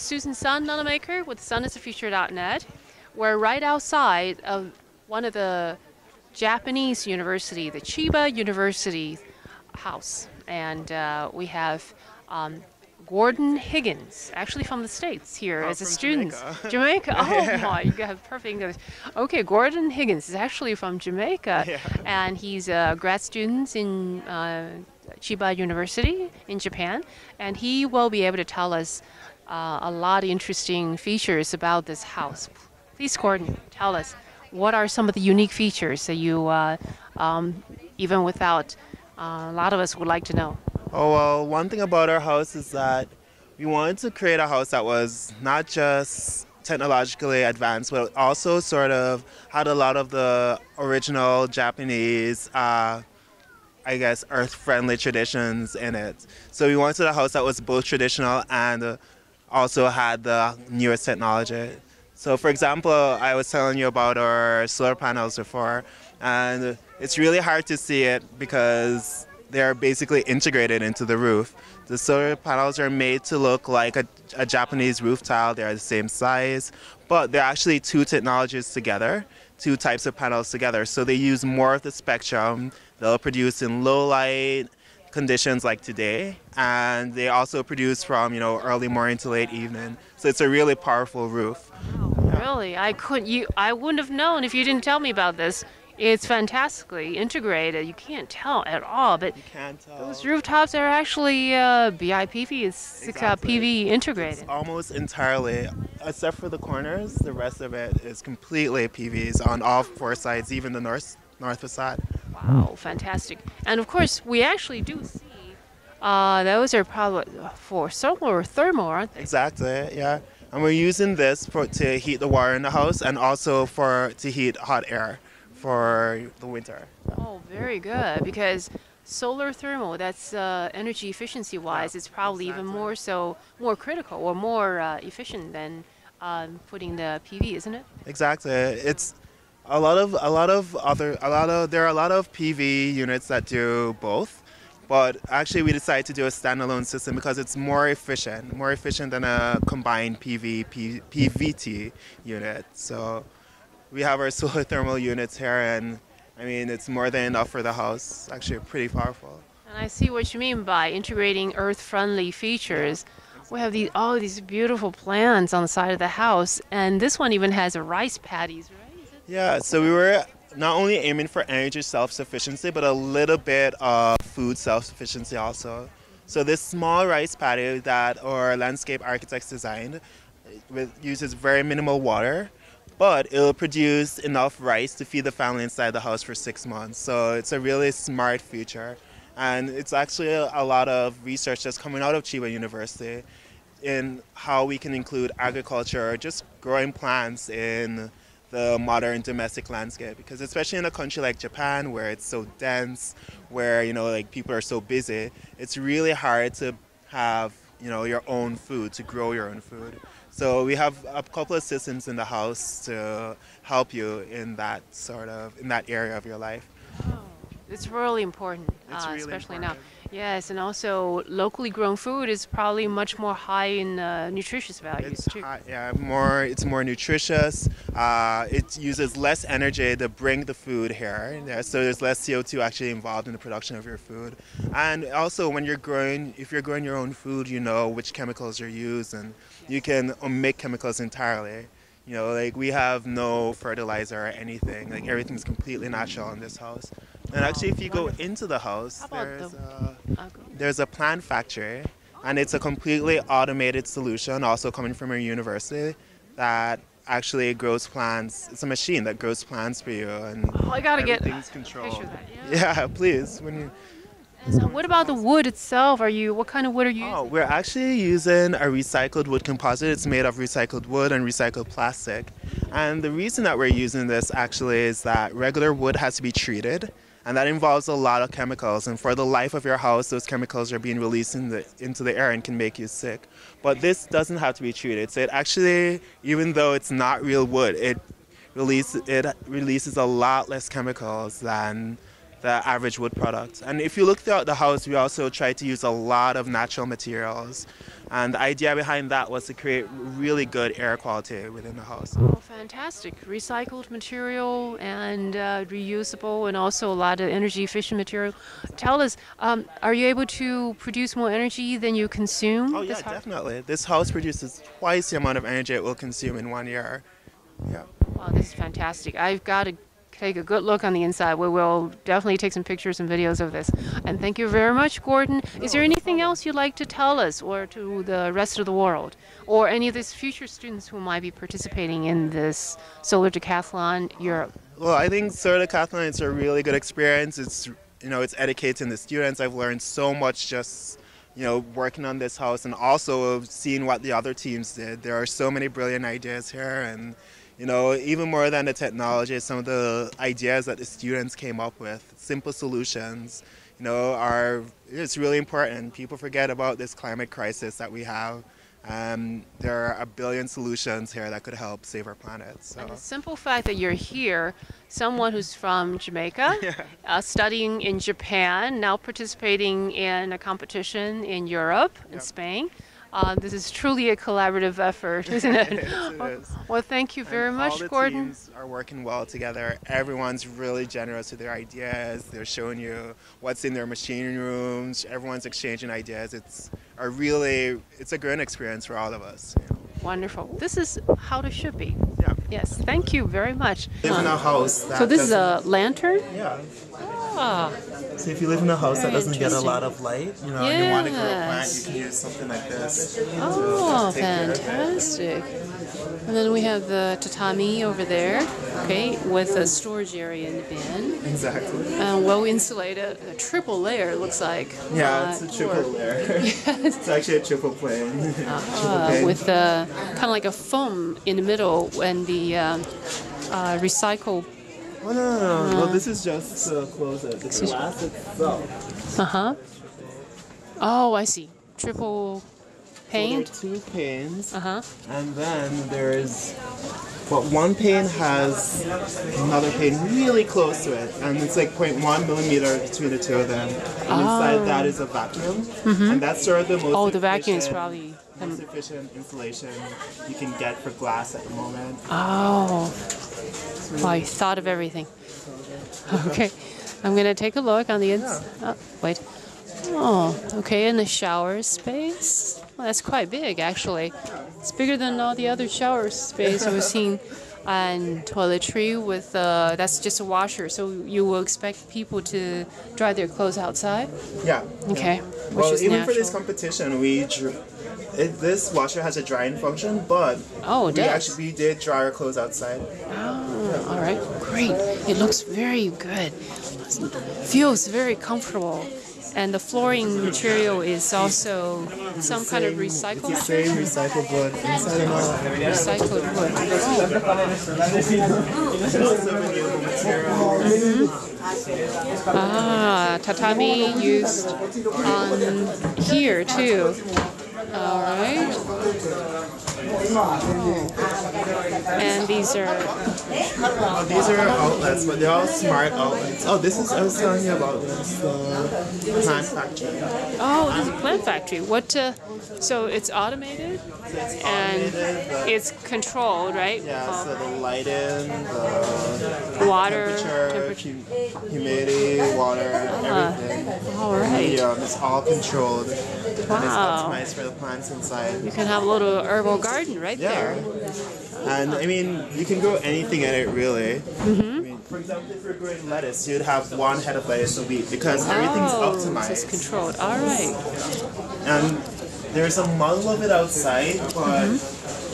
Susan Sun Nunamaker with sunisthefuture.net. We're right outside of one of the Japanese university, the Chiba University house. And we have Gordon Higgins, actually from the States here as a student. Jamaica. Jamaica? Oh Yeah. my, you have perfect English. Okay, Gordon Higgins is actually from Jamaica. Yeah. And he's a grad student in Chiba University in Japan. And he will be able to tell us a lot of interesting features about this house. Please, Gordon, tell us, what are some of the unique features that you, even without, a lot of us would like to know? Oh, well, one thing about our house is that we wanted to create a house that was not just technologically advanced, but also sort of had a lot of the original Japanese, I guess, earth-friendly traditions in it. So we wanted a house that was both traditional and also had the newest technology. So for example, I was telling you about our solar panels before, and it's really hard to see it because they're basically integrated into the roof. The solar panels are made to look like a Japanese roof tile. They're the same size, but they're actually two technologies together, two types of panels together. So they use more of the spectrum. They'll produce in low light conditions like today, and they also produce from early morning to late evening. So it's a really powerful roof. Really? I wouldn't have known if you didn't tell me about this. It's fantastically integrated. You can't tell at all, but You can't tell. those rooftops are actually BIPV, it's Exactly. PV integrated. It's almost entirely, except for the corners, the rest of it is completely PVs on all four sides, even the north facade. Wow, fantastic. And of course, we actually do see those are probably for solar or thermal, aren't they? Exactly, yeah. And we're using this to heat the water in the house and also to heat hot air for the winter. Oh, very good. Because solar thermal, that's energy efficiency wise, it's probably even more critical or more efficient than putting the PV, isn't it? Exactly. It's there are a lot of PV units that do both, but actually we decided to do a standalone system because it's more efficient than a combined PVT unit. So we have our solar thermal units here, and I mean it's more than enough for the house. Actually, pretty powerful. And I see what you mean by integrating earth-friendly features. We have these beautiful plants on the side of the house, and this one even has a rice paddies, right? Is it? Yeah, so we were not only aiming for energy self-sufficiency, but a little bit of food self-sufficiency also. So this small rice paddy that our landscape architects designed uses very minimal water, but it'll produce enough rice to feed the family inside the house for 6 months. So it's a really smart feature. And it's actually a lot of research that's coming out of Chiba University in how we can include agriculture, just growing plants in the modern domestic landscape. Because especially in a country like Japan, where it's so dense, where like people are so busy, it's really hard to have your own food, to grow your own food. So we have a couple of systems in the house to help you in that area of your life. Oh, it's really important, It's really especially important. now. Yes, and also locally grown food is probably much more high in nutritious values It's too. high, yeah, it's more nutritious. It uses less energy to bring the food here, yeah, so there's less CO2 actually involved in the production of your food. And also, if you're growing your own food, you know which chemicals are used, and you can omit chemicals entirely. Like we have no fertilizer or anything. Like everything's completely natural in this house. And actually, if you go into the house, How about there's a plant factory, and it's a completely automated solution, also coming from a university, that actually grows plants. It's a machine that grows plants for you, and I gotta get a everything's picture controlled. of that. Yeah. Yeah, please. And so what about the wood itself? What kind of wood are you Oh, using? we're actually using a recycled wood composite. It's made of recycled wood and recycled plastic. And the reason that we're using this actually is that regular wood has to be treated, and that involves a lot of chemicals. And for the life of your house, those chemicals are being released into the air and can make you sick. But this doesn't have to be treated. So it actually, even though it's not real wood, it releases a lot less chemicals than the average wood product. And if you look throughout the house, we also try to use a lot of natural materials. And the idea behind that was to create really good air quality within the house. Oh, fantastic. Recycled material and reusable, and also a lot of energy efficient material. Tell us, are you able to produce more energy than you consume? Oh yeah, definitely. This house produces twice the amount of energy it will consume in 1 year. Yeah. Wow, this is fantastic. I've got to take a good look on the inside. We will definitely take some pictures and videos of this. And thank you very much, Gordon. Is there anything else you'd like to tell us or to the rest of the world, or any of these future students who might be participating in this Solar Decathlon Europe? Well, I think Solar Decathlon is a really good experience. It's, you know, it's educating the students. I've learned so much just, you know, working on this house, and also seeing what the other teams did. There are so many brilliant ideas here, and you know, even more than the technology, some of the ideas that the students came up with, simple solutions, you know, it's really important. People forget about this climate crisis that we have. There are a billion solutions here that could help save our planet. So. And the simple fact that you're here, someone who's from Jamaica, studying in Japan, now participating in a competition in Europe, in Spain. This is truly a collaborative effort, isn't it? It is. Well, thank you very much, all the Gordon. Teams are working well together. Everyone's really generous with their ideas. They're showing you what's in their machine rooms. Everyone's exchanging ideas. It's a great experience for all of us. You know. Wonderful. This is how it should be. Yeah. Yes, thank you very much. Live in a house that So this is a lantern? Yeah. Ah, So if you live in a house that Very doesn't get a interesting. lot of light, you know, and you want to grow a plant, Yes. you can use something like this. oh, take care of it. fantastic. And then we have the tatami over there, okay, with a storage area in the bin. Exactly. Well insulated, a triple layer, it looks like. Yeah, it's a triple layer. It's actually a triple plane. With kind of like a foam in the middle and the recycle. Oh, no. Well, this is just to close it. The glass itself. Uh-huh. Oh, I see. Triple pane. So there are 2 panes. Uh-huh. And then there's, well, one pane has another pane really close to it, and it's like 0.1 millimeter between the two of them. And inside that is a vacuum, and that's sort of the most Oh, the vacuum is probably. most efficient insulation you can get for glass at the moment. Oh. Well, I thought of everything. Okay. I'm going to take a look on the inside. Oh, wait. Oh, okay. In the shower space. Well, that's quite big, actually. It's bigger than all the other shower space we've seen. And toiletry with, that's just a washer. So you will expect people to dry their clothes outside? Yeah. Okay. Well, Which is even natural. for this competition, this washer has a drying function, but Oh, it does. we did dry our clothes outside. Oh, all right. Great. It looks very good. Feels very comfortable. And the flooring material is also some kind of recycled It's the material. same recycled wood inside and out. Recycled wood. Ah, tatami used on here too. All right. And these are outlets, but they're all smart outlets. Oh, this is, I was telling you about this, the plant factory. this is a plant factory. What? So it's automated and it's controlled, right? Yeah, so the lighting, the Water, temperature, humidity, water, everything. All right. It's all controlled. And it's Wow. optimized for the plants inside. You can have a little herbal garden right there. And I mean, you can grow anything in it, really. I mean, for example, if you're growing lettuce, you'd have 1 head of lettuce a week because everything's optimized. It's controlled. All right. And there's a model of it outside, but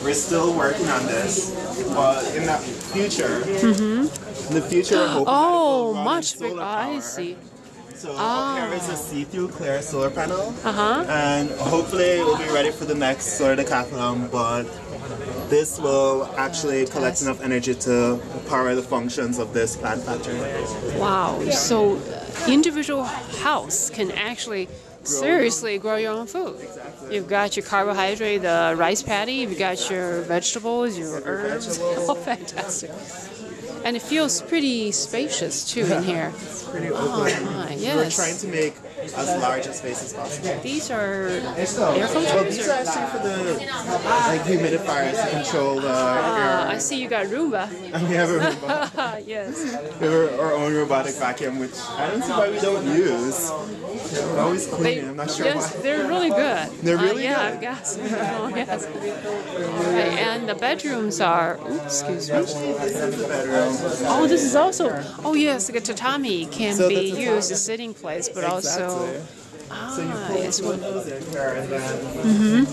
we're still working on this. But in the future, we're hoping that it will run Much on bigger. solar I power. see. So up here is a see-through clear solar panel, Uh-huh. and hopefully it will be ready for the next Solar Decathlon, but this will actually collect enough energy to power the functions of this plant factory. Wow. So individual house can actually seriously grow your own food. You've got your carbohydrate, the rice paddy, you've got your vegetables, your herbs. Oh, fantastic. And it feels pretty spacious too in here. It's pretty open. Oh my, We were yes. trying to make as large a space as possible. These are air Well, filters? these are actually for the humidifiers to control the air. I see you got Roomba. And we have a robot. Yes. We have our own robotic vacuum, which I don't see why we don't use. We're always cleaning. I'm not sure Yes, why. they're really good. They're really yeah, good. I guess. Oh, yes. Right, and the bedrooms are, oops, excuse me. The bedroom. Oh, this is also, oh yes, the tatami can So be the tatami- used as sitting place, but also, So you pull yes, two windows in here, and then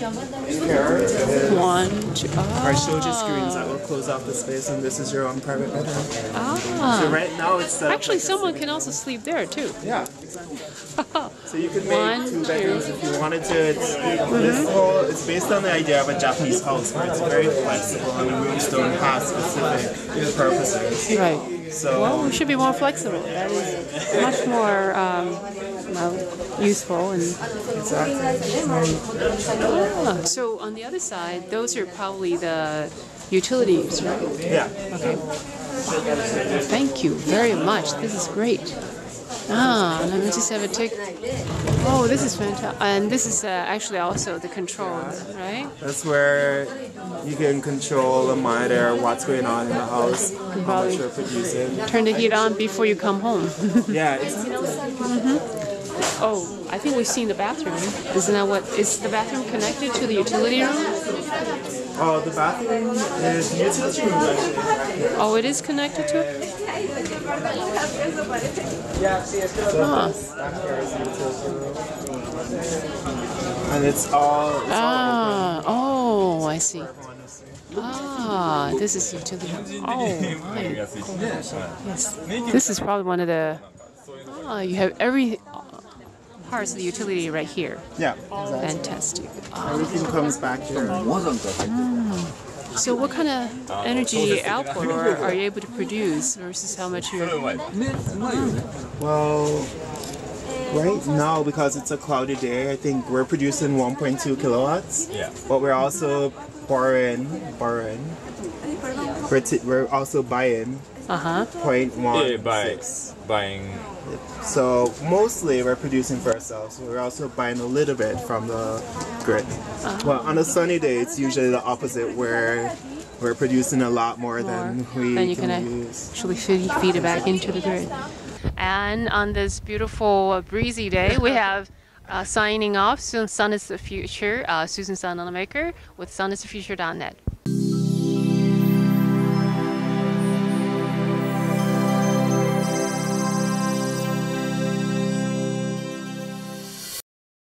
here is one, two, our shoji screens that will close off the space, and this is your own private bedroom. So ah. right now it's set up Actually, like a someone single- can also sleep there too. Yeah, exactly. So you could One, make two bedrooms if you wanted to. It's based on the idea of a Japanese house where it's very flexible and the rooms don't have specific purposes. Right. So Well, we should be more flexible. That is much more useful. And so on the other side, those are probably the utilities, right? yeah. Okay. Thank you very much. This is great. Let me just have a tick. Oh, this is fantastic. And this is actually also the control, right? That's where you can control and monitor what's going on in the house, how much you're producing. Turn the heat on before you come home. Yeah, exactly. Oh, I think we've seen the bathroom. Isn't that what? Is the bathroom connected to the utility room? Oh, the bathroom is the utility room actually. Oh, it is connected to it? Huh. And it's all Oh, I see. This is utility room. Oh, my goodness. Yes. This is probably one of the... you have every parts of the utility right here. yeah, exactly. Fantastic. Everything comes back here. So what kind of energy output are you able to produce versus how much you're... Well, right now, because it's a cloudy day, I think we're producing 1.2 kilowatts. Yeah. But we're also borrowing. We're also buying 0.16. Buying. So mostly we're producing for ourselves. We're also buying a little bit from the grid. Well, on a sunny day, it's usually the opposite, where we're producing a lot more than we Then you can can use. actually feed it back into the grid. And on this beautiful breezy day, we have signing off, Sun is the Future, Susan Sun Nunamaker with sunisthefuture.net.